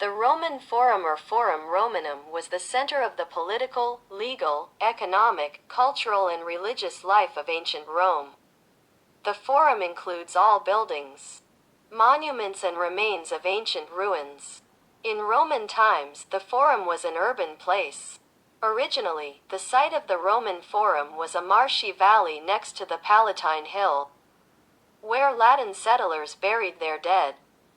The Roman Forum or Forum Romanum was the center of the political, legal, economic, cultural and religious life of ancient Rome. The Forum includes all buildings, monuments and remains of ancient ruins. In Roman times, the Forum was an urban place. Originally, the site of the Roman Forum was a marshy valley next to the Palatine Hill, where Latin settlers buried their dead.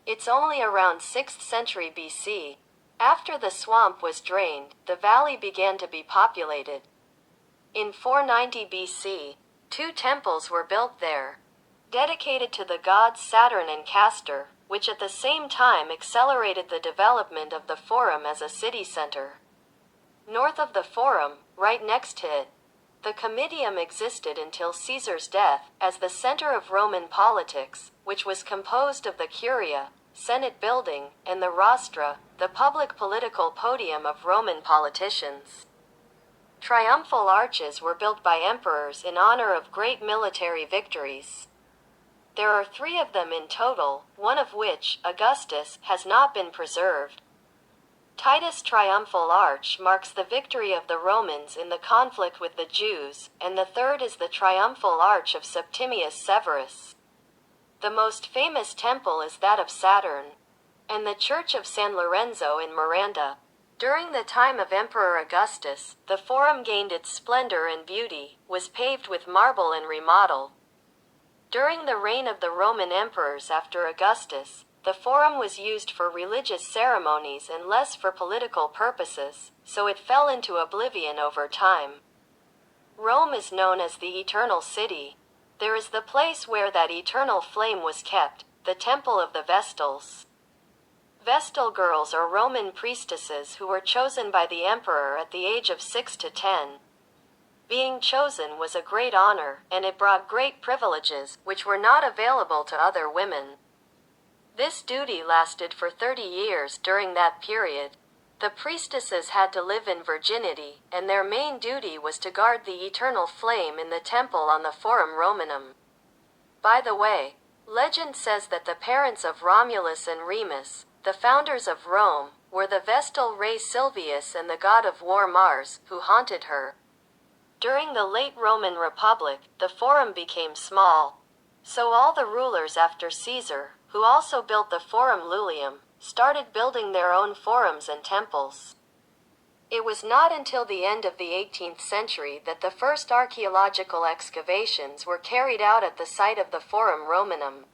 It's only around 6th century BC. After the swamp was drained, the valley began to be populated. In 490 BC, 2 temples were built there, dedicated to the gods Saturn and Castor, which at the same time accelerated the development of the Forum as a city center. North of the Forum, right next to it, the Comitium existed until Caesar's death, as the center of Roman politics, which was composed of the Curia, Senate building, and the Rostra, the public political podium of Roman politicians. Triumphal arches were built by emperors in honor of great military victories. There are 3 of them in total, one of which, Augustus, has not been preserved. Titus' Triumphal Arch marks the victory of the Romans in the conflict with the Jews, and the third is the Triumphal Arch of Septimius Severus. The most famous temple is that of Saturn, and the Church of San Lorenzo in Miranda. During the time of Emperor Augustus, the Forum gained its splendor and beauty, was paved with marble and remodeled. During the reign of the Roman emperors after Augustus, the Forum was used for religious ceremonies and less for political purposes, so it fell into oblivion over time. Rome is known as the Eternal City. There is the place where that eternal flame was kept, the Temple of the Vestals. Vestal girls are Roman priestesses who were chosen by the emperor at the age of 6 to 10. Being chosen was a great honor, and it brought great privileges, which were not available to other women. This duty lasted for 30 years. During that period, the priestesses had to live in virginity, and their main duty was to guard the eternal flame in the temple on the Forum Romanum. By the way, legend says that the parents of Romulus and Remus, the founders of Rome, were the Vestal race Silvius and the god of war Mars, who haunted her. During the late Roman Republic, the Forum became small, so all the rulers after Caesar, who also built the Forum Lullium, started building their own forums and temples. It was not until the end of the 18th century that the first archaeological excavations were carried out at the site of the Forum Romanum.